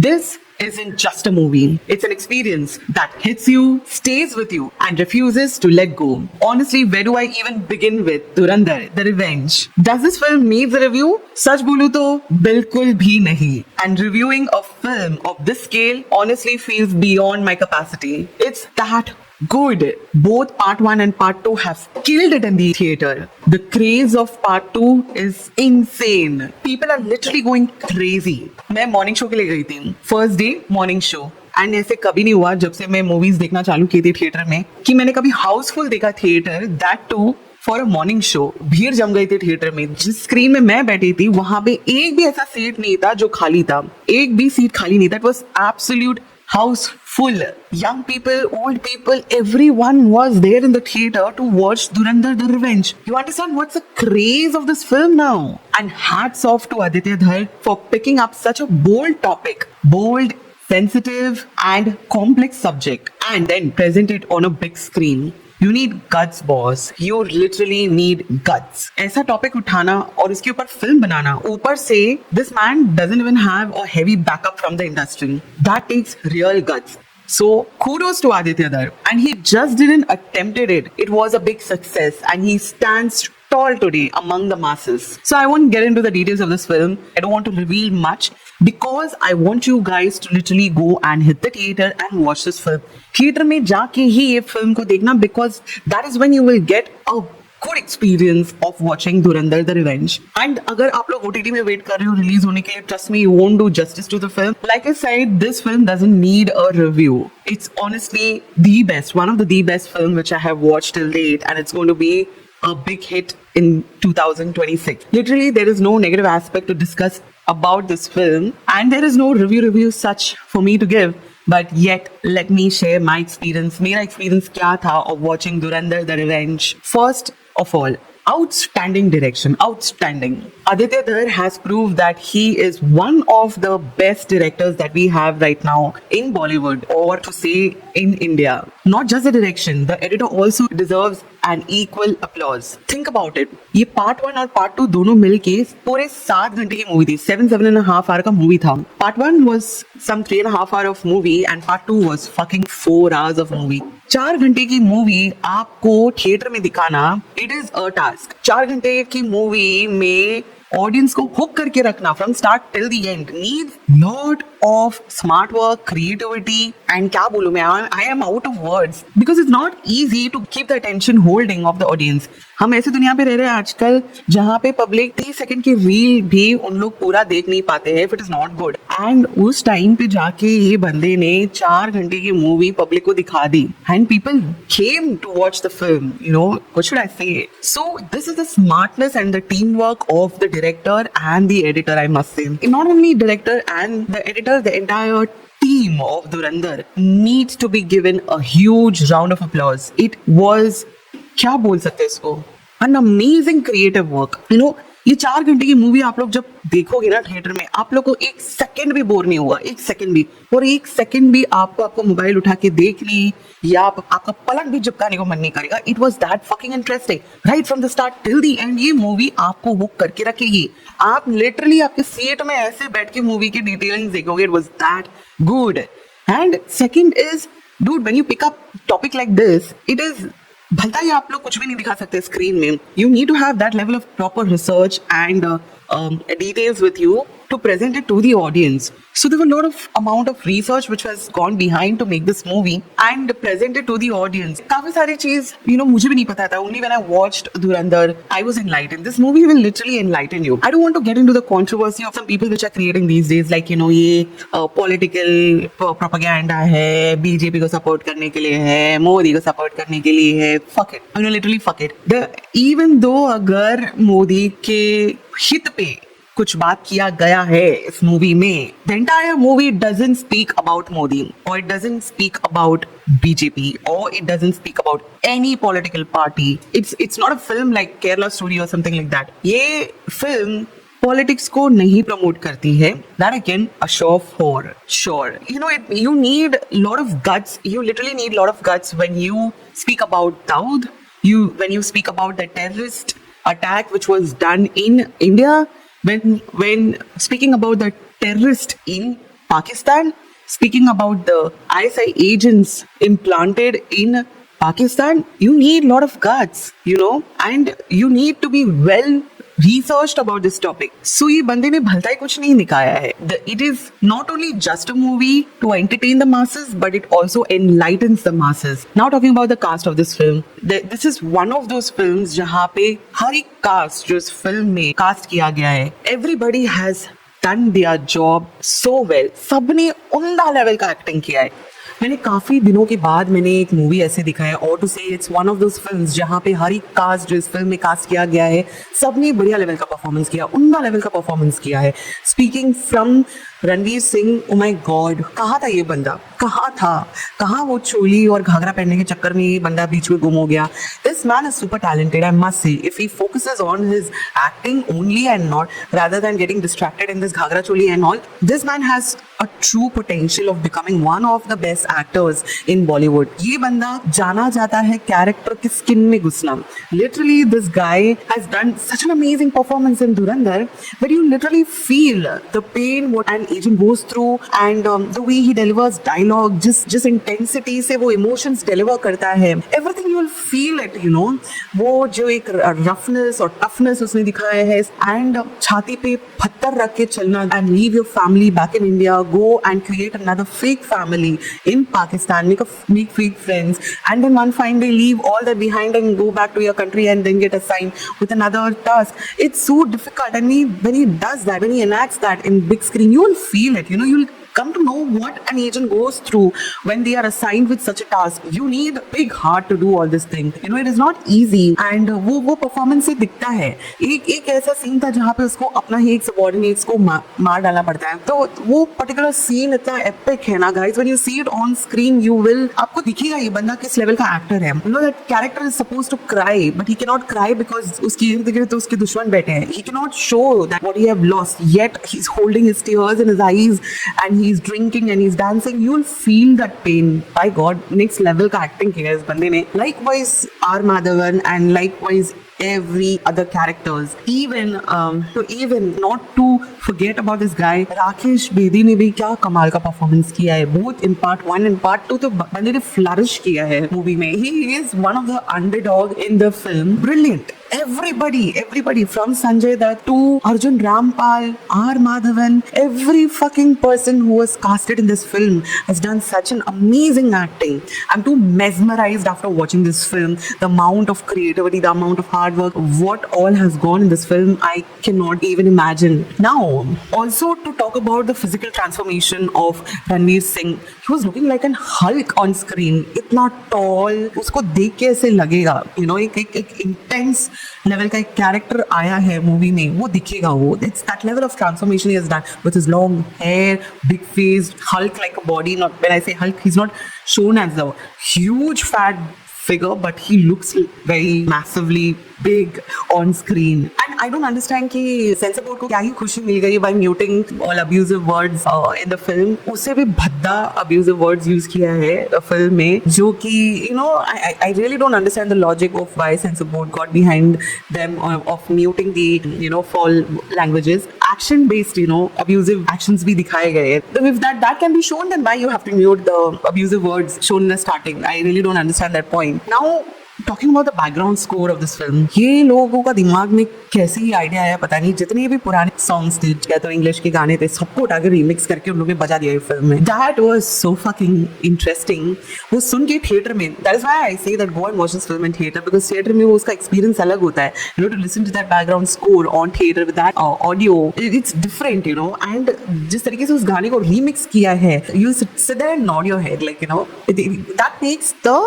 This isn't just a movie. It's an experience that hits you, stays with you, and refuses to let go. Honestly, where do I even begin with Dhurandhar, The Revenge? Does this film needs a review? सच बोलूं तो बिल्कुल भी नहीं. And reviewing a film of this scale honestly feels beyond my capacity. It's that good. Both part 1 and part 2 have killed it in the theater. The craze of part 2 is insane. People are literally going crazy. मैं morning show के लिए गई थी. First day morning show. And ऐसे कभी नहीं हुआ जब से मैं मूवीज देखना चालू की थी थिएटर में कि मैंने कभी हाउसफुल देखा theatre, that too for a morning show. भीड़ जम गई थी थिएटर में. जिस स्क्रीन में मैं बैठी थी वहां पे एक भी ऐसा सीट नहीं था जो खाली था. एक भी सीट खाली नहीं था. It was absolute house full. Young people, old people, everyone was there in the theater to watch Dhurandhar The Revenge. You understand what's the craze of this film now? And hats off to Aditya Dhar for picking up such a bold topic, bold, sensitive and complex subject, and then present it on a big screen. You need guts, boss. You literally need guts. ऐसा topic उठाना और उसके ऊपर film बनाना, ऊपर से this man doesn't even have a heavy backup from the industry. That takes real guts. So kudos to Aditya Dhar, and he just didn't attempted it. It was a big success, and he stands tall today among the masses. So I won't get into the details of this film. I don't want to reveal much because I want you guys to literally go and hit the theater and watch this film. Theater में जाके ही ये film को देखना, because that is when you will get a good experience of watching Dhurandhar The Revenge. And अगर आप लोग OTT में wait कर रहे हो रिलीज होने के लिए, trust me, you won't do justice to the film. Like I said, this film doesn't need a review. It's honestly the best, one of the best film which I have watched till date, and it's going to be a big hit in 2026. Literally, there is no negative aspect to discuss about this film, and there is no review such for me to give. But yet, let me share my experience. मेरा experience क्या था of watching Dhurandhar The Revenge. First of all, outstanding direction, outstanding. Aditya Dhar has proved that he is one of the best directors that we have right now in Bollywood, or to say in India. Not just the direction, the editor also deserves an equal applause. Think about it. ये part 1 और part 2 दोनों मिलके पूरे 7 घंटे की movie थी. 7.5 hour का movie था. Part 1 was some 3.5 hour of movie, and part 2 was fucking 4 hours of movie. 4 घंटे की मूवी आपको थिएटर में दिखाना, इट इज अ टास्क. 4 घंटे की मूवी में ऑडियंस को हुक करके रखना from start till the end needs lot of smart work, creativity, and क्या बोलूं मैं, I am out of words because it's not easy to keep the attention holding of the audience. हम ऐसे दुनिया पे रह रहे हैं आजकल जहां पे पब्लिक 30 सेकंड की रील भी उन लोग पूरा देख नहीं पाते हैं if it is not good. And उस टाइम पे जाके ये बंदे ने 4 घंटे की मूवी पब्लिक को दिखा दी, and people came to watch the film. You know, what should I say? So this is the smartness and the teamwork of the director and the editor, I must say. Not only director and the editor, the entire team of Dhurandhar needs to be given a huge round of applause. It was, क्या बोल सकते हैं इसको, an amazing creative work. You know, ये 4 घंटे की movie आप लोग जब देखोगे ना थिएटर में, आप लोग को एक सेकंड भी बोर नहीं होगा, एक सेकंड भी. और एक सेकंड भी आपको मोबाइल उठा के देख ली या आपका पलक भी झपकाने को मन नहीं करेगा. It was that fucking interesting right from the start till the and. ये मूवी आपको हुक करके रखेगी. आप लिटरली आपके सीट में ऐसे बैठ के मूवी की डिटेलिंग देखोगे. It was that good. And second is, dude, when you pick up topic like this, it is, भलता ही आप लोग कुछ भी नहीं दिखा सकते स्क्रीन में. You need to have that level of proper research and details with you to present it to the audience. So there were a lot of amount of research which has gone behind to make this movie and present it to the audience. काफी सारी चीज मुझे भी नहीं पता था. Only when I watched Dhurandhar, I was enlightened. This movie will literally enlighten you. I don't want to get into the controversy of some people which are creating these days, like ये political propaganda है, BJP को support करने के लिए है, मोदी को support करने के लिए है. Fuck it. Literally fuck it. Even though अगर मोदी के हित पे कुछ बात किया गया है इस मूवी में, the entire movie doesn't speak about Modi, or it doesn't speak about BJP, or it doesn't speak about any political party. It's not a film like Kerala Story or something like that. ये film politics को नहीं promote करती है. That I can assure for sure. You need a lot of guts. You literally need a lot of guts when you speak about Dawood. When you speak about the terrorist attack which was done in India. When speaking about the terrorist in Pakistan. Speaking about the ISI agents implanted in Pakistan, you need a lot of guts, and you need to be well researched about this topic. So ये बंदे ने भलता ही कुछ नहीं निकाया है. It is not only just a movie to entertain the masses, but it also enlightens the masses. Now talking about the cast of this film, this is one of those films जहाँ पे हर एक cast जो इस film में cast किया गया है, everybody has done their job so well. सबने उम्दा लेवल का एक्टिंग किया है. मैंने काफी दिनों के बाद मैंने एक मूवी ऐसे दिखा है, और टू से it's one of those films जहाँ पे हर एक कास्ट जो इस फिल्म में कास्ट किया गया है, सबने बढ़िया लेवल का परफॉर्मेंस किया, उम्दा लेवल का परफॉर्मेंस किया है. Speaking from Ranveer Singh, oh my God, कहाँ था ये बंदा, कहाँ वो चोली और घाघरा पहनने के चक्कर में ये बंदा बीच में गुम हो गया. This man is super talented, I must say. If he focuses on his acting only and not rather than getting distracted in this ghagra choli and all, this man has a true potential of becoming one of the best actors in Bollywood. ये बंदा जाना जाता है character की skin में घुसना. Literally this guy has done such an amazing performance in Dhurandhar that you literally feel the pain what an agent goes through, and the way he delivers dialogue, just intensity से वो emotions deliver करता है. Everything you will feel it, वो जो एक roughness और toughness उसने दिखाया है, and छाती पे पत्थर रख के चलना and leave your family back in India, go and create another fake family in Pakistan, make fake friends, and then one fine day leave all that behind and go back to your country and then get assigned with another task. It's so difficult, and when he does that, when he enacts that in big screen, you will feel it. You'll come to know what an agent goes through when they are assigned with such a task. You need a big heart to do all this thing. It is not easy, and वो performance से दिखता है. एक ऐसा scene था जहाँ पे उसको अपना ही एक subordinates को मार डालना पड़ता है. तो वो particular scene इतना epic है ना guys. When you see it on screen, आपको दिखेगा ये बंदा किस level का actor है. That character is supposed to cry, but he cannot cry because उसके इर्द गिर्द तो उसके दुश्मन बैठे हैं. He cannot show that what he have lost, yet he's holding his tears in his eyes, and he's drinking and he's dancing. You'll feel that pain. By God, next level का acting किया है इस बंदे ने. Likewise R Madhavan, and likewise every other characters. Even not to forget about this guy, Rakesh Bedi ने भी क्या कमाल का performance किया है. Both in part 1 and part 2 तो बंदे ने flourish किया है movie में. He is one of the underdog in the film. Brilliant. Everybody from Sanjay Dutt to Arjun Rampal, R Madhavan, every fucking person who was casted in this film has done such an amazing acting. I'm too mesmerized after watching this film. The amount of creativity, the amount of hard work, what all has gone in this film, I cannot even imagine. Now, also to talk about the physical transformation of Ranveer Singh, he was looking like an Hulk on screen. इतना tall, उसको देख के ऐसे लगेगा, एक intense level का एक character आया है मूवी में, वो दिखेगा. वो it's that level of transformation he has done with his long hair, big face, Hulk like a body. Not when I say Hulk, he is not shown as a huge fat figure, but he looks very massively big on screen. And I don't understand कि sensor board को क्या ही खुशी मिल गई by muting all abusive words in the film. उससे भी भद्दा abusive words use किया है फिल्म में, जो कि I really don't understand the logic of why censor board got behind them of muting the foul languages. Action based abusive actions भी दिखाए गए. If that can be shown, then why you have to mute the abusive words shown in the starting? I really don't understand that point. Now, talking about the background score of this film, ये लोगों का दिमाग में कैसे ही idea आया पता नहीं. जितने भी पुराने सॉन्ग्स थे या तो इंग्लिश के गाने थे, सबको उठाकर रीमिक्स करके उन लोगों ने बजा दिया ये फिल्म में. That was so fucking interesting. वो सुन के थिएटर में, that is why I say that go and watch this film in theatre, because theatre में वो उसका एक्सपीरियंस अलग होता है. To listen to that background score on theatre with that audio, it's different. And जिस तरीके से उस गाने को रीमिक्स किया है, you sit there and nod your head like that makes the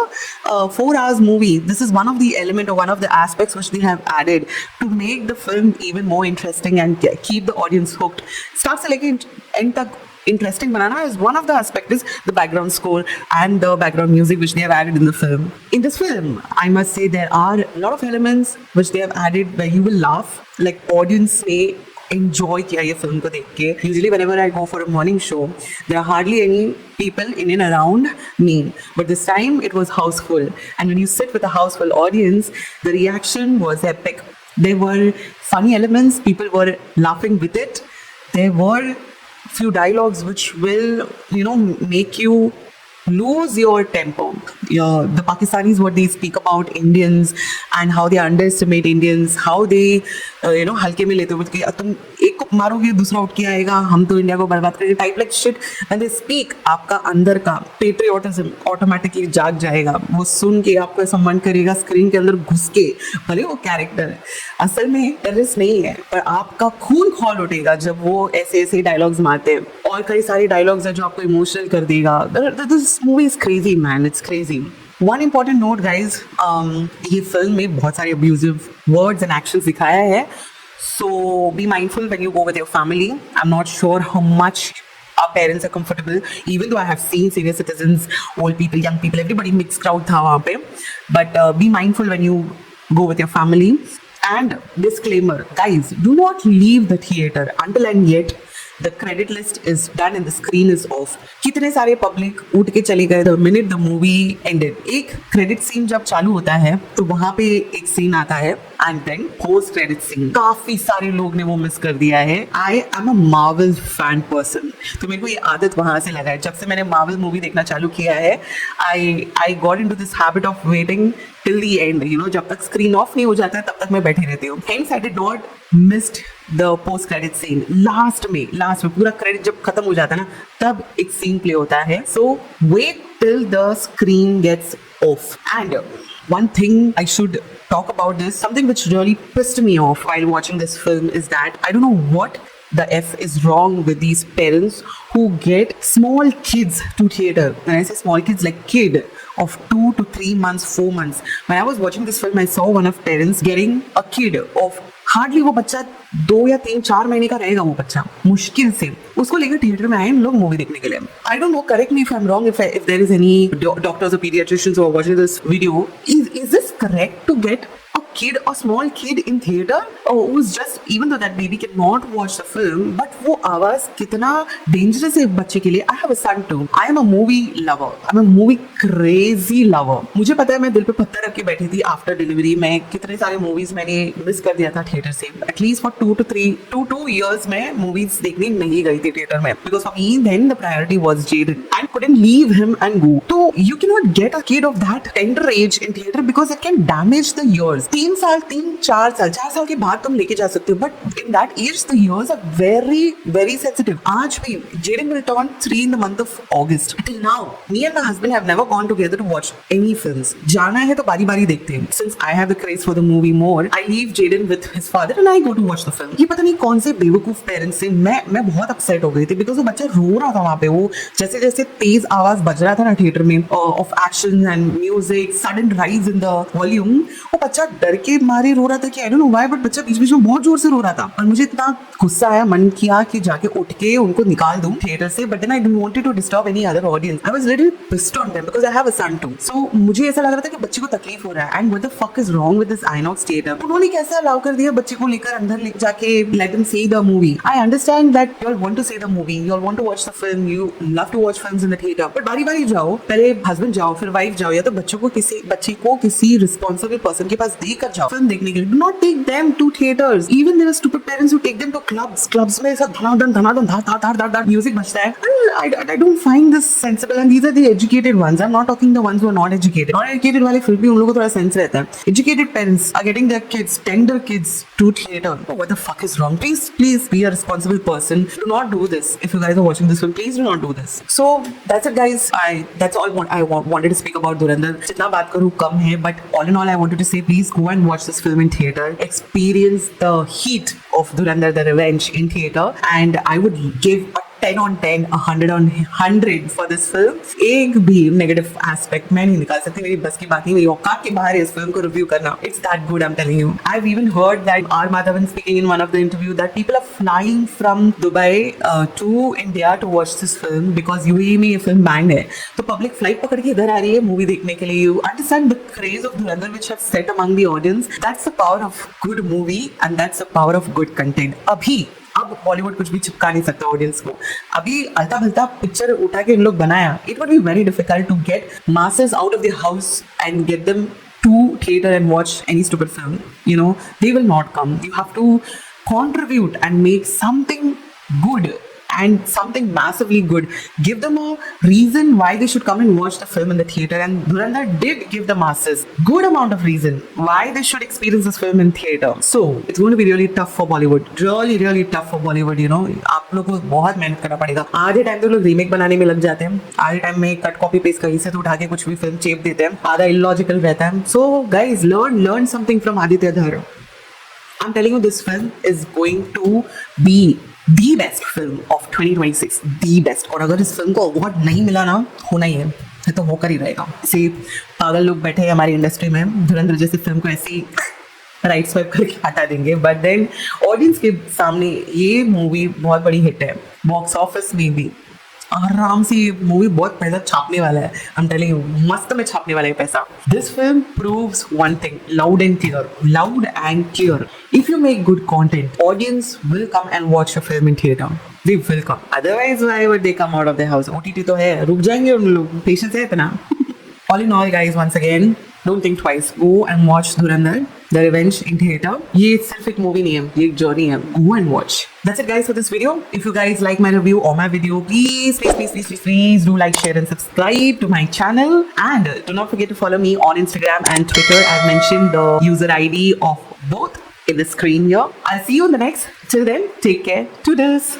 4 hours movie. This is one of the element or one of the aspects which they have added to make the film even more interesting and keep the audience hooked. Start से लेके end तक interesting banana is one of the aspects, is the background score and the background music which they have added in the film. In this film, I must say there are a lot of elements which they have added where you will laugh, like audience may enjoy किया ये film को देख के. Usually whenever I go for a morning show, there are hardly any people in and around me, but this time it was house full, and when you sit with a house full audience, the reaction was epic. There were funny elements, people were laughing with it. There were few dialogues which will, make you lose your temper. Yeah, the Pakistanis, what they speak about Indians and how they underestimate Indians, how they, हल्के में लेते हो कि तुम एक को मारोगे दूसरा उठ के आएगा, हम तो इंडिया को बर्बाद करेंगे, type like shit when they speak, आपका अंदर का पेट्रियोटिज्म ऑटोमेटिकली जाग जाएगा. वो सुन के आपको ऐसा मन करेगा स्क्रीन के अंदर घुस के, भले वो कैरेक्टर है, असल में टेररिस्ट नहीं है, पर आपका खून खौल उठेगा जब वो ऐसे ऐसे डायलॉग्स मारते हैं. और कई सारे डायलॉग्स हैं जो आपको इमोशनल कर देगा. This movie is crazy man, it's crazy. One important note guys, ये फिल्म में बहुत सारे अब्यूजिव वर्ड्स एंड एक्शंस दिखाया है. So be mindful when you go with your family. I'm not sure how much our parents are comfortable, even though I have seen senior citizens, old people, young people, everybody mixed crowd tha wahan pe. But be mindful when you go with your family. And disclaimer, guys, do not leave the theater until and yet the credit list is done and the screen is off. कितने सारे public उठ के चले गए the minute the movie ended. एक credit scene जब चालू होता है तो वहां पे एक सीन आता है and then post credit scene. काफी सारे लोग ने वो मिस कर दिया है. I am a Marvel fan person. तो मेरे को ये आदत वहां से लगा है. जब से मैंने Marvel मूवी देखना चालू किया है, I got into this habit of waiting till the end. जब तक स्क्रीन ऑफ नहीं हो जाता है तब तक मैं बैठी रहती हूँ. Hence I did not missed the post credit scene. Last में पूरा क्रेडिट जब खत्म हो जाता है ना, तब एक सीन प्ले होता है. So wait till the screen gets off. And one thing I should talk about this, something which really pissed me off while watching this film is that I don't know what the F is wrong with these parents who get small kids to theater. When I say small kids, like kid of 2 to 3 months, 4 months. When I was watching this film, I saw one of parents getting a kid of hardly वो बच्चा 2 या 3 4 महीने का रहेगा. वो बच्चा मुश्किल से उसको लेकर थिएटर में आए हम लोग मूवी देखने के लिए. I don't know, correct me if I am wrong, if there is any doctors और pediatricians who are watching this video, is this correct to get a kid, a small kid in theater, who's just, even though that baby cannot watch the film, but वो आवाज कितना dangerous है एक बच्चे के लिए. I have a son too. I am a movie lover. I'm a movie crazy lover. मुझे पता है मैं दिल पे पत्थर रख के बैठी थी आफ्टर डिलीवरी. मैं कितने सारे मूवीज मैंने मिस कर दिया था थिएटर से. एटलीस्ट फॉर 2 years मैं मूवीज देखने नहीं गई थी थिएटर में, because for me then the priority was Jaden. I couldn't leave him and go. So you cannot get a kid of that tender age in theater because it can damage the ears. 4 साल के बाद तुम लेके जा सकते हो, but in that age the ears are very very sensitive. आज भी Jaden will turn 3 in the month of August. Till now, me and my husband have never gone together to watch any films. जाना है तो बारी बारी देखते हैं. Since I have the craze for the movie more, I leave Jaden with his father and I go to watch the film. ये पता नहीं कौन से बेवकूफ पेरेंट्स से मैं बहुत अपसेट हो गई थी, बिकॉज वो बच्चा रो रहा था वहां पे. वो जैसे जैसे तेज आवाज बज रहा था ना थिएटर में of action and music, sudden rise in the volume, वो बच्चा डर के मारे रो रहा था कि आई डोंट नो व्हाई, बट बच्चा बीच बीच में बहुत जोर से रो रहा था. और मुझे इतना गुस्सा आया, मन किया कि जाके उठ के उनको निकाल दूं थिएटर से, but then I didn't wanted to disturb any other audience. I was little pissed on them because I have a son too. So मुझे ऐसा लग रहा था कि बच्चे को तकलीफ हो रहा है, and what the fuck is wrong with this INOX theatre. उन्होंने कैसे अलाउ कर दिया बच्चे को लेकर अंदर ले जाके let them see the movie. I understand that you all want to see the movie, you all want to watch the film, you love to watch films in the theatre, but बारी बारी जाओ. पहले husband जाओ, फिर wife जाओ, या तो बच्चे को किसी रिस्पॉन्सिबल पर्सन के पास देकर जाओ फिल्म देखने के लिए. Do not take them to theaters. Even there are stupid parents who take them to clubs. Clubs में ऐसा धनाधन धार म्यूजिक बजता है. I don't find this sensible. And these are the educated ones. I'm not talking the ones who are not educated. Non educated वाले फिर भी उन लोगों को थोड़ा सेंस रहता है. Educated parents are getting their kids, tender kids, to theater. Oh, what the fuck is wrong? Please be a responsible person. Do not do this. If you guys are watching this film, please do not do this. So that's it, guys. That's all I wanted to speak about Dhurandhar. जितना बात करूँ कम है, but all in all, I wanted to say, please go and watch this film in theater. Experience the heat of Dhurandhar the Revenge in theater, and I would give a 10 on 10, 100 on 100 for this film. एक भी negative aspect मैं नहीं निकाल सकती. मेरी बस की बात नहीं, मेरी औकात के बाहर है इस फिल्म को रिव्यू करना. It's that good, I'm telling you. I've even heard that R. Madhavan speaking in one of the interview that people are flying from Dubai to India to watch this film because UAE में ये film banned है. तो public flight पकड़ के इधर आ रही है movie देखने के लिए. You understand the craze of Dhurandhar which have set among the audience. That's the power of good movie and that's the power of good content. अब बॉलीवुड कुछ भी चिपका नहीं सकता ऑडियंस को. अभी अलता भलता पिक्चर उठा के इन लोग बनाया. It would be very difficult to get masses out of the house and get them to theater and watch any stupid film. They will not come. You have to contribute and make something good and something massively good. Give them a reason why they should come and watch the film in the theater. And Dhurandhar did give the masses good amount of reason why they should experience this film in theater. So it's going to be really tough for Bollywood. Really tough for Bollywood. You know, आप लोग को बहुत मेहनत करना पड़ेगा. आधे time तो लोग रीमेक बनाने में लग जाते हैं. आधे टाइम में कट कॉपी पेस्ट कहीं से तो उठा के कुछ भी फिल्म चेप देते हैं. आधा इलॉजिकल रहता है. So guys, learn something from Aditya Dhar. I'm telling you, this film is going to be the best film of 2026. The best. और अगर इस फिल्म को अवार्ड नहीं मिला ना, होना ही है तो होकर ही रहेगा. से पागल लोग बैठे हैं हमारी इंडस्ट्री में, धुरंधर जैसी फिल्म को ऐसी राइट स्वाइप करके हटा देंगे. बट देन ऑडियंस के सामने ये मूवी बहुत बड़ी हिट है. बॉक्स ऑफिस में भी आराम से ये मूवी बहुत पैसा छापने वाला है. आई एम टेलिंग यू, मस्त में छापने वाला है पैसा. This film proves one thing, loud and clear. If you make good content, audience will come and watch your film in theater. They will come. Otherwise, why would they come out of their house? OTT तो है, रुक जाएंगे उन लोग. Patience है इतना. All in all, guys, once again, don't think twice. Go and watch Dhurandhar, The Revenge in theater. ये सिर्फ एक मूवी नहीं है, ये एक जर्नी है. Go and watch. That's it, guys, for this video. If you guys like my review or my video, please do like, share, and subscribe to my channel. And do not forget to follow me on Instagram and Twitter. I've mentioned the user ID of both in the screen here. I'll see you in the next. Till then, take care. Toodles.